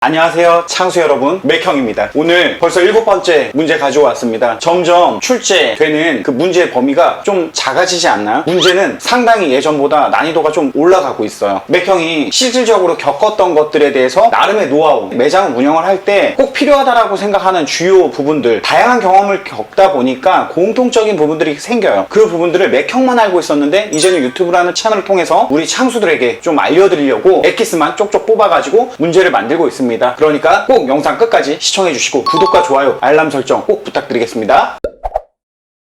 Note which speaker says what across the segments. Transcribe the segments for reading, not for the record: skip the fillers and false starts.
Speaker 1: 안녕하세요, 창수 여러분, 맥형입니다. 오늘 벌써 7번째 문제 가져왔습니다. 점점 출제되는 그 문제의 범위가 좀 작아지지 않나요? 문제는 상당히 예전보다 난이도가 좀 올라가고 있어요. 맥형이 실질적으로 겪었던 것들에 대해서 나름의 노하우, 매장 운영을 할 때 꼭 필요하다라고 생각하는 주요 부분들, 다양한 경험을 겪다 보니까 공통적인 부분들이 생겨요. 그 부분들을 맥형만 알고 있었는데 이제는 유튜브라는 채널을 통해서 우리 창수들에게 좀 알려드리려고 엑기스만 쪽쪽 뽑아가지고 문제를 만들고 있습니다. 그러니까 꼭 영상 끝까지 시청해주시고 구독과 좋아요, 알람 설정 꼭 부탁드리겠습니다.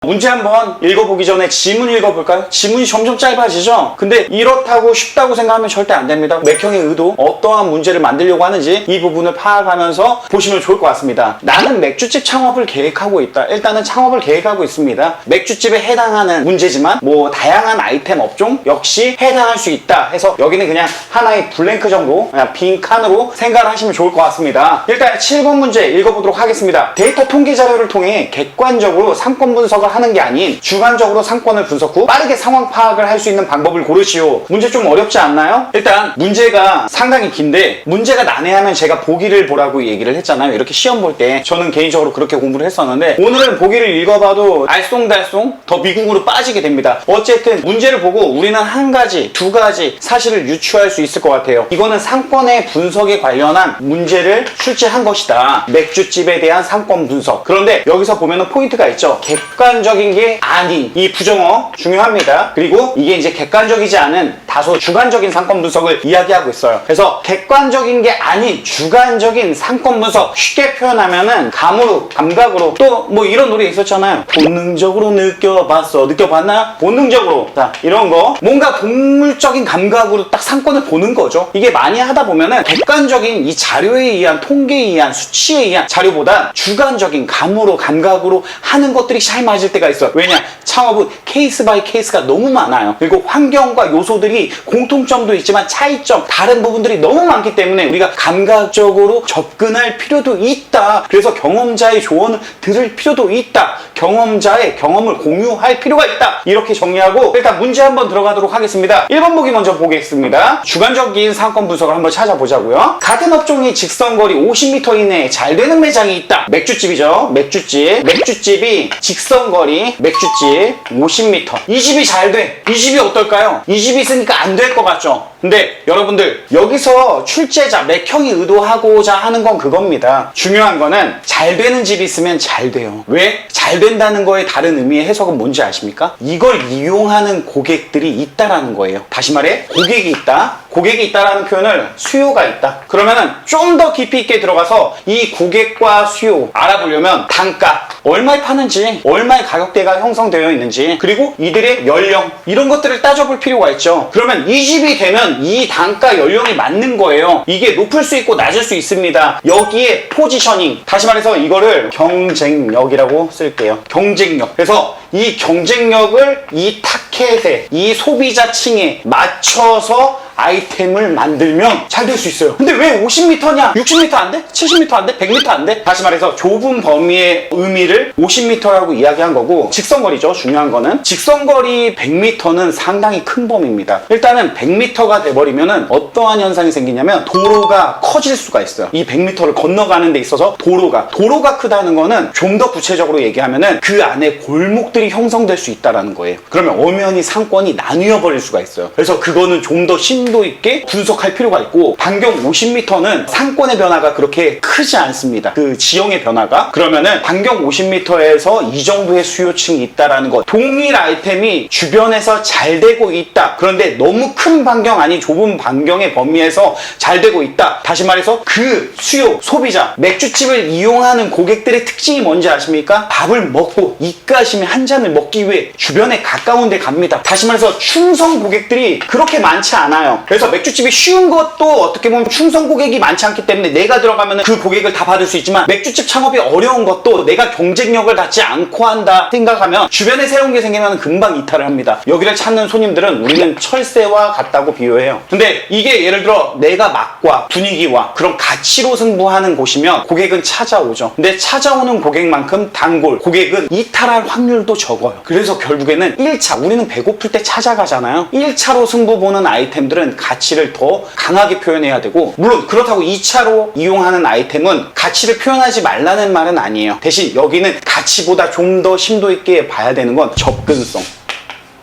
Speaker 1: 문제 한번 읽어보기 전에 지문 읽어볼까요? 지문이 점점 짧아지죠? 근데 이렇다고 쉽다고 생각하면 절대 안 됩니다. 맥형의 의도, 어떠한 문제를 만들려고 하는지 이 부분을 파악하면서 보시면 좋을 것 같습니다. 나는 맥주집 창업을 계획하고 있다. 일단은 창업을 계획하고 있습니다. 맥주집에 해당하는 문제지만 뭐 다양한 아이템 업종 역시 해당할 수 있다 해서 여기는 그냥 하나의 블랭크 정도, 그냥 빈 칸으로 생각을 하시면 좋을 것 같습니다. 일단 7번 문제 읽어보도록 하겠습니다. 데이터 통계 자료를 통해 객관적으로 상권 분석을 하는 게 아닌 주관적으로 상권을 분석 후 빠르게 상황 파악을 할 수 있는 방법을 고르시오. 문제 좀 어렵지 않나요? 일단 문제가 상당히 긴데 문제가 난해하면 제가 보기를 보라고 얘기를 했잖아요. 이렇게 시험 볼 때 저는 개인적으로 그렇게 공부를 했었는데 오늘은 보기를 읽어봐도 알쏭달쏭 더 미궁으로 빠지게 됩니다. 어쨌든 문제를 보고 우리는 한 가지, 두 가지 사실을 유추할 수 있을 것 같아요. 이거는 상권의 분석에 관련한 문제를 출제한 것이다. 맥주집에 대한 상권 분석. 그런데 여기서 보면은 포인트가 있죠. 객관적인 게 아닌, 이 부정어 중요합니다. 그리고 이게 이제 객관적이지 않은 다소 주관적인 상권 분석을 이야기하고 있어요. 그래서 객관적인 게 아닌 주관적인 상권 분석, 쉽게 표현하면은 감각으로 또 뭐 이런 노래 있었잖아요. 본능적으로 느껴봤어. 느껴봤나? 본능적으로. 자, 이런 거 뭔가 동물적인 감각으로 딱 상권을 보는 거죠. 이게 많이 하다 보면은 객관적인 이 자료에 의한, 통계에 의한, 수치에 의한 자료보다 주관적인 감각으로 하는 것들이 잘 맞을 때가 있어요. 왜냐? 창업은 케이스 바이 케이스가 너무 많아요. 그리고 환경과 요소들이 공통점도 있지만 차이점, 다른 부분들이 너무 많기 때문에 우리가 감각적으로 접근할 필요도 있다. 그래서 경험자의 조언을 들을 필요도 있다. 경험자의 경험을 공유할 필요가 있다. 이렇게 정리하고 일단 문제 한번 들어가도록 하겠습니다. 1번 보기 먼저 보겠습니다. 주관적인 상권 분석을 한번 찾아보자고요. 같은 업종의 직선거리 50m 이내에 잘 되는 매장이 있다. 맥주집이죠. 맥주집이 직선거리 맥주집 50m. 이 집이 잘 돼. 이 집이 어떨까요? 이 집이 있으니까 안 될 것 같죠? 근데 여러분들 여기서 출제자 맥형이 의도하고자 하는 건 그겁니다. 중요한 거는 잘 되는 집이 있으면 잘 돼요. 왜? 잘 된다는 거에 다른 의미의 해석은 뭔지 아십니까? 이걸 이용하는 고객들이 있다라는 거예요. 다시 말해, 고객이 있다. 고객이 있다라는 표현을 수요가 있다. 그러면은 좀 더 깊이 있게 들어가서 이 고객과 수요 알아보려면 단가, 얼마에 파는지, 얼마의 가격대가 형성되어 있는지, 그리고 이들의 연령, 이런 것들을 따져볼 필요가 있죠. 그러면 이 집이 되면 이 단가 연령이 맞는 거예요. 이게 높을 수 있고 낮을 수 있습니다. 여기에 포지셔닝, 다시 말해서 이거를 경쟁력이라고 쓸게요. 경쟁력. 그래서 이 경쟁력을 이 타켓에, 이 소비자층에 맞춰서 아이템을 만들면 잘 될 수 있어요. 근데 왜 50m냐? 60m 안 돼? 70m 안 돼? 100m 안 돼? 다시 말해서 좁은 범위의 의미를 50m라고 이야기한 거고, 직선거리죠. 중요한 거는 직선거리 100m는 상당히 큰 범위입니다. 일단은 100m가 돼버리면은 어떠한 현상이 생기냐면 도로가 커질 수가 있어요. 이 100m를 건너가는 데 있어서 도로가 크다는 거는 좀 더 구체적으로 얘기하면은 그 안에 골목들이 형성될 수 있다라는 거예요. 그러면 엄연히 상권이 나뉘어 버릴 수가 있어요. 그래서 그거는 좀 더 심도 있게 분석할 필요가 있고, 반경 50m는 상권의 변화가 그렇게 크지 않습니다. 그 지형의 변화가. 그러면은 반경 50m에서 이 정도의 수요층이 있다라는 것, 동일 아이템이 주변에서 잘 되고 있다. 그런데 너무 큰 반경 아닌 좁은 반경의 범위에서 잘 되고 있다. 다시 말해서 그 수요, 소비자, 맥주집을 이용하는 고객들의 특징이 뭔지 아십니까? 밥을 먹고 입가심에 한 잔을 먹기 위해 주변에 가까운 데 갑니다. 다시 말해서 충성 고객들이 그렇게 많지 않아요. 그래서 맥주집이 쉬운 것도 어떻게 보면 충성 고객이 많지 않기 때문에 내가 들어가면 그 고객을 다 받을 수 있지만, 맥주집 창업이 어려운 것도 내가 경쟁력을 갖지 않고 한다 생각하면 주변에 새로운 게 생기면 금방 이탈을 합니다. 여기를 찾는 손님들은 우리는 철새와 같다고 비유해요. 근데 이게 예를 들어 내가 맛과 분위기와 그런 가치로 승부하는 곳이면 고객은 찾아오죠. 근데 찾아오는 고객만큼 단골 고객은 이탈할 확률도 적어요. 그래서 결국에는 1차, 우리는 배고플 때 찾아가잖아요. 1차로 승부 보는 아이템들은 아이템들은 가치를 더 강하게 표현해야 되고, 물론 그렇다고 2차로 이용하는 아이템은 가치를 표현하지 말라는 말은 아니에요. 대신 여기는 가치보다 좀 더 심도 있게 봐야 되는 건 접근성.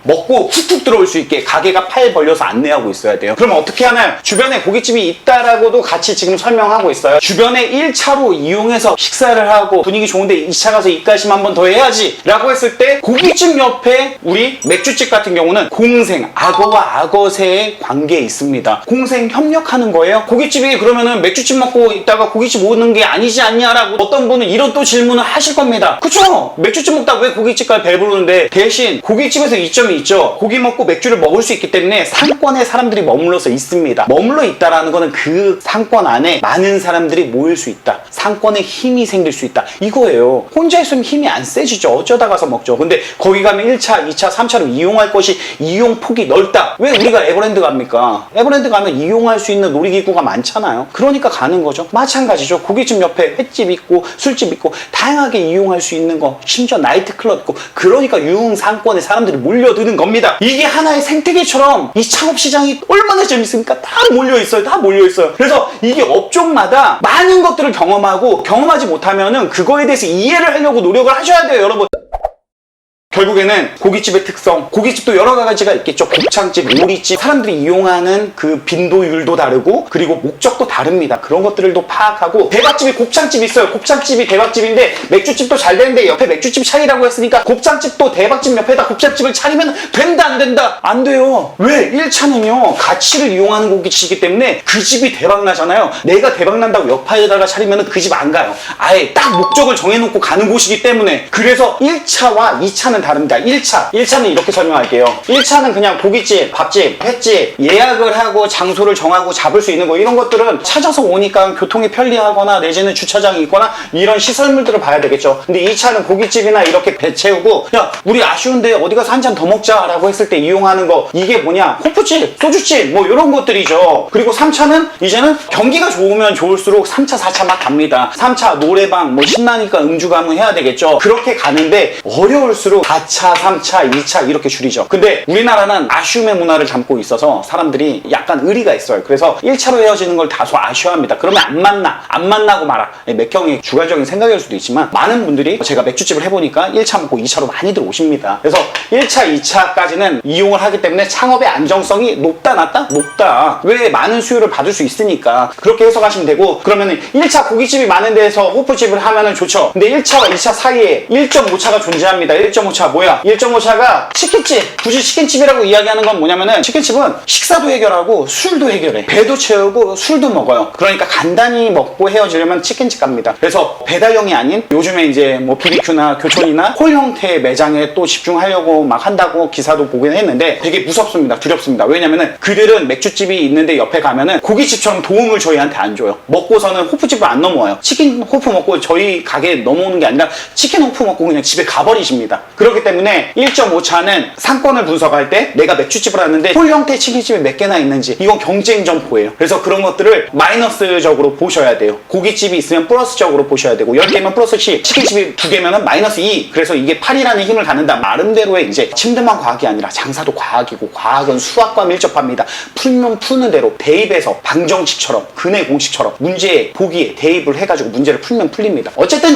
Speaker 1: 먹고 훅훅 들어올 수 있게 가게가 팔 벌려서 안내하고 있어야 돼요. 그럼 어떻게 하나요? 주변에 고깃집이 있다라고도 같이 지금 설명하고 있어요. 주변에 1차로 이용해서 식사를 하고 분위기 좋은데 2차 가서 입가심 한 번 더 해야지 라고 했을 때, 고깃집 옆에 우리 맥주집 같은 경우는 공생, 악어와 악어새의 관계에 있습니다. 공생 협력하는 거예요. 고깃집이 그러면은 맥주집 먹고 있다가 고깃집 오는 게 아니지 않냐라고 어떤 분은 이런 또 질문을 하실 겁니다. 그쵸? 맥주집 먹다 왜 고깃집까지 배부르는데, 대신 고깃집에서 이점이 있죠. 고기 먹고 맥주를 먹을 수 있기 때문에 상권에 사람들이 머물러서 있습니다. 머물러 있다라는 거는 그 상권 안에 많은 사람들이 모일 수 있다. 상권에 힘이 생길 수 있다. 이거예요. 혼자 있으면 힘이 안 세지죠. 어쩌다 가서 먹죠. 근데 거기 가면 1차, 2차, 3차로 이용할 것이 이용 폭이 넓다. 왜 우리가 에버랜드 갑니까? 에버랜드 가면 이용할 수 있는 놀이기구가 많잖아요. 그러니까 가는 거죠. 마찬가지죠. 고깃집 옆에 횟집 있고 술집 있고 다양하게 이용할 수 있는 거, 심지어 나이트클럽 있고, 그러니까 유흥 상권에 사람들이 몰려드는 겁니다. 이게 하나의 생태계처럼 이 창업시장이 얼마나 재밌습니까? 다 몰려있어요. 다 몰려있어요. 그래서 이게 업종마다 많은 것들을 경험하고, 경험하지 못하면은 그거에 대해서 이해를 하려고 노력을 하셔야 돼요, 여러분. 결국에는 고깃집의 특성, 고깃집도 여러 가지가 있겠죠. 곱창집, 오리집, 사람들이 이용하는 그 빈도율도 다르고, 그리고 목적도 다릅니다. 그런 것들을 또 파악하고, 대박집이 곱창집이 있어요. 곱창집이 대박집인데 맥주집도 잘 되는데 옆에 맥주집 차리라고 했으니까 곱창집도 대박집 옆에다 곱창집을 차리면 된다 안 된다? 안 돼요. 왜? 1차는요 가치를 이용하는 고깃집이기 때문에 그 집이 대박나잖아요. 내가 대박난다고 옆에다가 차리면 그 집 안 가요. 아예 딱 목적을 정해놓고 가는 곳이기 때문에. 그래서 1차와 2차는 다릅니다. 1차는 이렇게 설명할게요. 1차는 그냥 고깃집, 밥집, 횟집 예약을 하고 장소를 정하고 잡을 수 있는 거, 이런 것들은 찾아서 오니까 교통이 편리하거나 내지는 주차장이 있거나 이런 시설물들을 봐야 되겠죠. 근데 2차는 고깃집이나 이렇게 배 채우고, 야 우리 아쉬운데 어디 가서 한 잔 더 먹자 라고 했을 때 이용하는 거, 이게 뭐냐, 호프집, 소주집 뭐 이런 것들이죠. 그리고 3차는 이제는 경기가 좋으면 좋을수록 3차, 4차 막 갑니다. 3차 노래방 뭐 신나니까 음주 가면 해야 되겠죠. 그렇게 가는데 어려울수록 4차, 3차, 2차 이렇게 줄이죠. 근데 우리나라는 아쉬움의 문화를 담고 있어서 사람들이 약간 의리가 있어요. 그래서 1차로 헤어지는 걸 다소 아쉬워합니다. 그러면 안 만나고 말아. 맥형의 주관적인 생각일 수도 있지만, 많은 분들이 제가 맥주집을 해보니까 1차 먹고 2차로 많이들 오십니다. 그래서 1차, 2차까지는 이용을 하기 때문에 창업의 안정성이 높다 낮다? 높다. 왜? 많은 수요를 받을 수 있으니까. 그렇게 해석하시면 되고, 그러면은 1차 고깃집이 많은 데서 호프집을 하면은 좋죠. 근데 1차와 2차 사이에 1.5차가 존재합니다. 1.5차 뭐야? 1.5차가 치킨집. 굳이 치킨집이라고 이야기하는 건 뭐냐면은, 치킨집은 식사도 해결하고 술도 해결해. 배도 채우고 술도 먹어요. 그러니까 간단히 먹고 헤어지려면 치킨집 갑니다. 그래서 배달용이 아닌, 요즘에 이제 뭐 BBQ나 교촌이나 홀 형태의 매장에 또 집중하려고 막 한다고 기사도 보긴 했는데, 되게 무섭습니다. 두렵습니다. 왜냐면은 그들은 맥주집이 있는데 옆에 가면은 고깃집처럼 도움을 저희한테 안 줘요. 먹고서는 호프집을 안 넘어와요. 치킨 호프 먹고 저희 가게에 넘어오는 게 아니라 치킨 호프 먹고 그냥 집에 가버리십니다. 그렇기 때문에 1.5차는 상권을 분석할 때 내가 맥주집을 하는데 홀 형태의 치킨집이 몇 개나 있는지, 이건 경쟁 점포예요. 그래서 그런 것들을 마이너스적으로 보셔야 돼요. 고깃집이 있으면 플러스적으로 보셔야 되고, 10개면 플러스 10, 치킨집이 2개면 마이너스 2. 그래서 이게 8이라는 힘을 갖는다. 나름대로의 이제 침대만 과학이 아니라 장사도 과학이고, 과학은 수학과 밀접합니다. 풀면 푸는 대로 대입해서 방정식처럼, 근해 공식처럼 문제에 보기에 대입을 해가지고 문제를 풀면 풀립니다. 어쨌든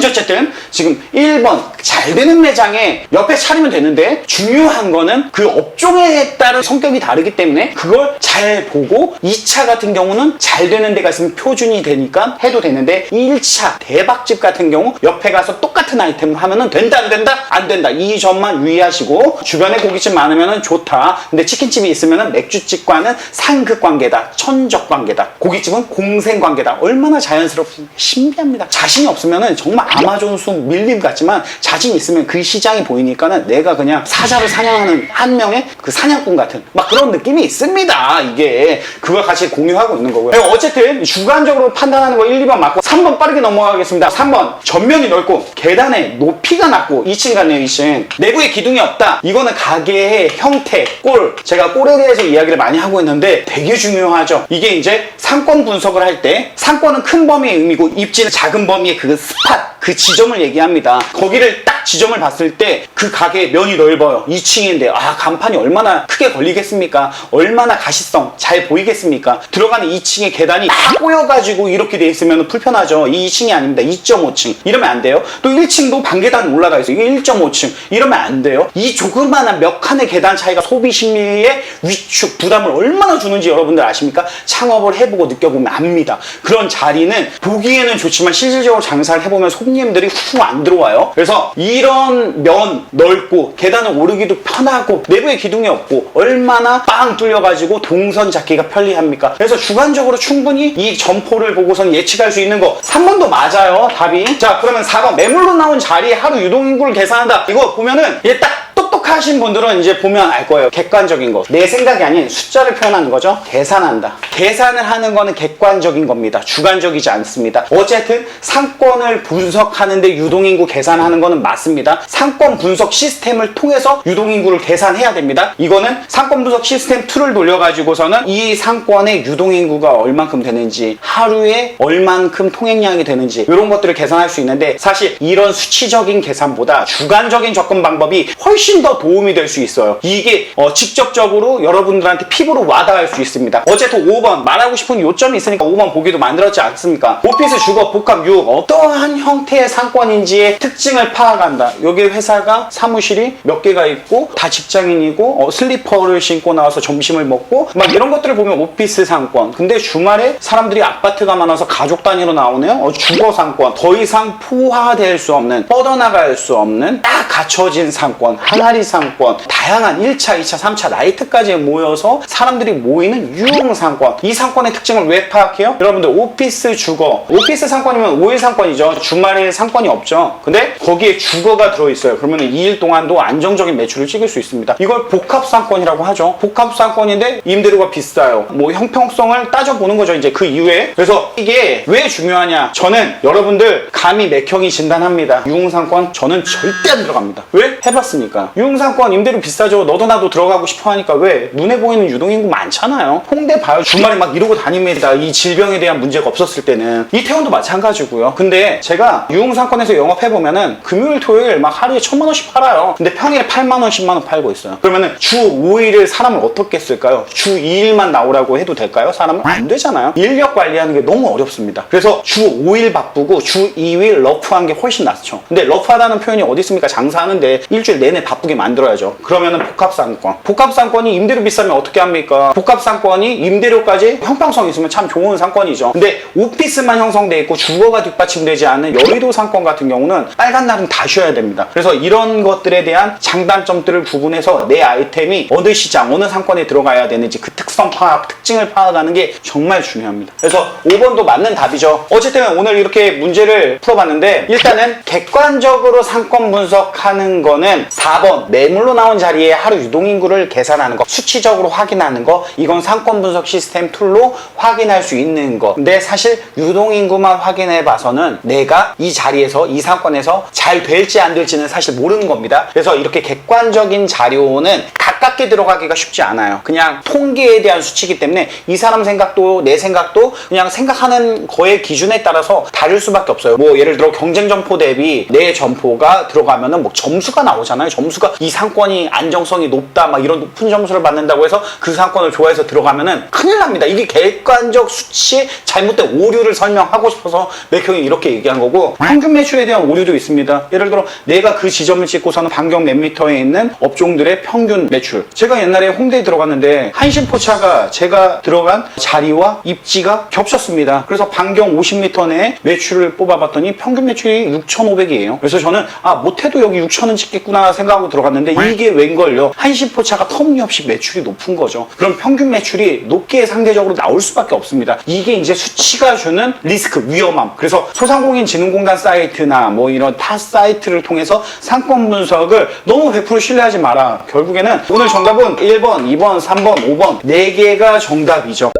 Speaker 1: 지금 1번 잘 되는 매장에 옆에 차리면 되는데, 중요한 거는 그 업종에 따른 성격이 다르기 때문에 그걸 잘 보고, 2차 같은 경우는 잘 되는 데가 있으면 표준이 되니까 해도 되는데, 1차 대박집 같은 경우 옆에 가서 똑같은 아이템을 하면은 된다 안 된다? 안 된다. 이 점만 유의하시고, 주변에 고깃집 많으면은 좋다. 근데 치킨집이 있으면은 맥주집과는 상극 관계다. 천적 관계다. 고깃집은 공생 관계다. 얼마나 자연스럽습니까? 신비합니다. 자신이 없으면은 정말 아마존 숲 밀림 같지만, 자신 있으면 그 시장이 보이니까는 내가 그냥 사자를 사냥하는 한 명의 그 사냥꾼 같은 막 그런 느낌이 있습니다. 이게 그걸 같이 공유하고 있는 거고요. 어쨌든 주관적으로 판단하는 거 1, 2번 맞고, 3번 빠르게 넘어가겠습니다. 3번 전면이 넓고 계단의 높이가 낮고, 2층 같네요. 2층 내부에 기둥이 없다. 이거는 가게의 형태, 꼴. 제가 꼴에 대해서 이야기를 많이 하고 있는데 되게 중요하죠. 이게 이제 상권 분석을 할 때, 상권은 큰 범위의 의미고 입지는 작은 범위의 그 스팟, 그 지점을 얘기합니다. 거기를 딱 딱 지점을 봤을 때 그 가게의 면이 넓어요. 2층인데 간판이 얼마나 크게 걸리겠습니까? 얼마나 가시성 잘 보이겠습니까? 들어가는 2층의 계단이 딱 꼬여가지고 이렇게 돼 있으면 불편하죠. 이 2층이 아닙니다. 2.5층 이러면 안 돼요. 또 1층도 반계단 올라가 있어요. 이게 1.5층 이러면 안 돼요. 이 조그마한 몇 칸의 계단 차이가 소비 심리에 위축 부담을 얼마나 주는지 여러분들 아십니까? 창업을 해보고 느껴보면 압니다. 그런 자리는 보기에는 좋지만 실질적으로 장사를 해보면 손님들이 후 안 들어와요. 그래서 이런 면 넓고 계단을 오르기도 편하고 내부에 기둥이 없고 얼마나 빵 뚫려가지고 동선 잡기가 편리합니까? 그래서 주관적으로 충분히 이 점포를 보고선 예측할 수 있는 거 3번도 맞아요. 답이. 자, 그러면 4번 매물로 나온 자리에 하루 유동인구를 계산한다. 이거 보면은 얘 딱 똑똑하신 분들은 이제 보면 알 거예요. 객관적인 거. 내 생각이 아닌 숫자를 표현하는 거죠. 계산한다. 계산을 하는 거는 객관적인 겁니다. 주관적이지 않습니다. 어쨌든 상권을 분석하는데 유동인구 계산하는 거는 맞습니다. 상권 분석 시스템을 통해서 유동인구를 계산해야 됩니다. 이거는 상권 분석 시스템 툴을 돌려가지고서는 이 상권의 유동인구가 얼만큼 되는지, 하루에 얼만큼 통행량이 되는지 이런 것들을 계산할 수 있는데 사실 이런 수치적인 계산보다 주관적인 접근 방법이 훨씬 더 도움이 될 수 있어요. 이게 직접적으로 여러분들한테 피부로 와닿을 수 있습니다. 어쨌든 5번 말하고 싶은 요점이 있으니까 5번 보기도 만들었지 않습니까? 오피스, 주거, 복합, 유흥 어떠한 형태의 상권인지의 특징을 파악한다. 여기 회사가 사무실이 몇 개가 있고 다 직장인이고 슬리퍼를 신고 나와서 점심을 먹고 막 이런 것들을 보면 오피스 상권. 근데 주말에 사람들이 아파트가 많아서 가족 단위로 나오네요. 주거 상권. 더 이상 포화될 수 없는, 뻗어나갈 수 없는 딱 갖춰진 상권, 항아리 상권, 다양한 1차, 2차, 3차, 나이트까지 모여서 사람들이 모이는 유흥 상권. 이 상권의 특징을 왜 파악해요? 여러분들 오피스, 주거. 오피스 상권이면 5일 상권이죠. 주말에 상권이 없죠. 근데 거기에 주거가 들어있어요. 그러면 2일 동안도 안정적인 매출을 찍을 수 있습니다. 이걸 복합 상권이라고 하죠. 복합 상권인데 임대료가 비싸요. 뭐 형평성을 따져보는 거죠. 이제 그 이후에. 그래서 이게 왜 중요하냐? 저는 여러분들 감히 맥형이 진단합니다. 유흥 상권 저는 절대 안 들어갑니다. 왜? 해봤으니까. 유흥상권 임대료 비싸죠. 너도 나도 들어가고 싶어 하니까. 왜? 눈에 보이는 유동인구 많잖아요. 홍대 봐요. 주말에 막 이러고 다닙니다. 이 질병에 대한 문제가 없었을 때는. 이태원도 마찬가지고요. 근데 제가 유흥상권에서 영업해보면은 금요일 토요일 막 하루에 1,000만 원씩 팔아요. 근데 평일에 8만 원 10만 원 팔고 있어요. 그러면은 주 5일을 사람을 어떻게 쓸까요? 주 2일만 나오라고 해도 될까요? 사람은 안 되잖아요. 인력 관리하는 게 너무 어렵습니다. 그래서 주 5일 바쁘고 주 2일 러프한 게 훨씬 낫죠. 근데 러프하다는 표현이 어디 있습니까? 장사하는데 일주일 내내 바쁘게 만들어야죠. 그러면은 복합상권. 복합상권이 임대료 비싸면 어떻게 합니까? 복합상권이 임대료까지 형평성 있으면 참 좋은 상권이죠. 근데 오피스만 형성돼 있고 주거가 뒷받침되지 않는 여의도 상권 같은 경우는 빨간 날은 다 쉬어야 됩니다. 그래서 이런 것들에 대한 장단점들을 구분해서 내 아이템이 어느 시장, 어느 상권에 들어가야 되는지 그 특성 파악, 특징을 파악하는 게 정말 중요합니다. 그래서 5번도 맞는 답이죠. 어쨌든 오늘 이렇게 문제를 풀어봤는데 일단은 객관적으로 상권 분석하는 거는 4번 매물로 나온 자리에 하루 유동인구를 계산하는 거, 수치적으로 확인하는 거, 이건 상권 분석 시스템 툴로 확인할 수 있는 거. 근데 사실 유동인구만 확인해 봐서는 내가 이 자리에서, 이 상권에서 잘 될지 안 될지는 사실 모르는 겁니다. 그래서 이렇게 객관적인 자료는 가깝게 들어가기가 쉽지 않아요. 그냥 통계에 대한 수치이기 때문에 이 사람 생각도 내 생각도 그냥 생각하는 거의 기준에 따라서 다를 수밖에 없어요. 뭐 예를 들어 경쟁 점포 대비 내 점포가 들어가면은 뭐 점수가 나오잖아요. 점수가 이 상권이 안정성이 높다 막 이런 높은 점수를 받는다고 해서 그 상권을 좋아해서 들어가면은 큰일 납니다. 이게 객관적 수치에 잘못된 오류를 설명하고 싶어서 맥형이 이렇게 얘기한 거고, 평균 매출에 대한 오류도 있습니다. 예를 들어 내가 그 지점을 찍고서는 반경 몇 미터에 있는 업종들의 평균 매출. 제가 옛날에 홍대에 들어갔는데 한신포차가 제가 들어간 자리와 입지가 겹쳤습니다. 그래서 반경 50m 내에 매출을 뽑아봤더니 평균 매출이 6,500이에요. 그래서 저는 못해도 여기 6,000원 찍겠구나 생각하고 들어갔는데 이게 웬걸요? 한신포차가 터무니없이 매출이 높은 거죠. 그럼 평균 매출이 높게 상대적으로 나올 수밖에 없습니다. 이게 이제 수치가 주는 리스크, 위험함. 그래서 소상공인진흥공단 사이트나 뭐 이런 타 사이트를 통해서 상권 분석을 너무 100% 신뢰하지 마라. 결국에는 오늘 정답은 1번, 2번, 3번, 5번 4개가 정답이죠.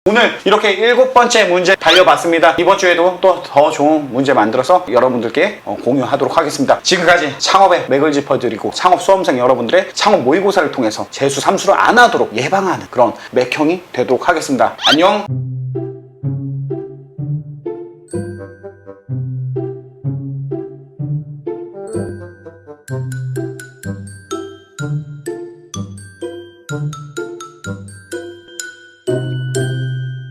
Speaker 1: 오늘 이렇게 7번째 문제 달려봤습니다. 이번 주에도 또 더 좋은 문제 만들어서 여러분들께 공유하도록 하겠습니다. 지금까지 창업의 맥을 짚어드리고 창업 수험생 여러분들의 창업 모의고사를 통해서 재수 삼수를 안 하도록 예방하는 그런 맥형이 되도록 하겠습니다. 안녕.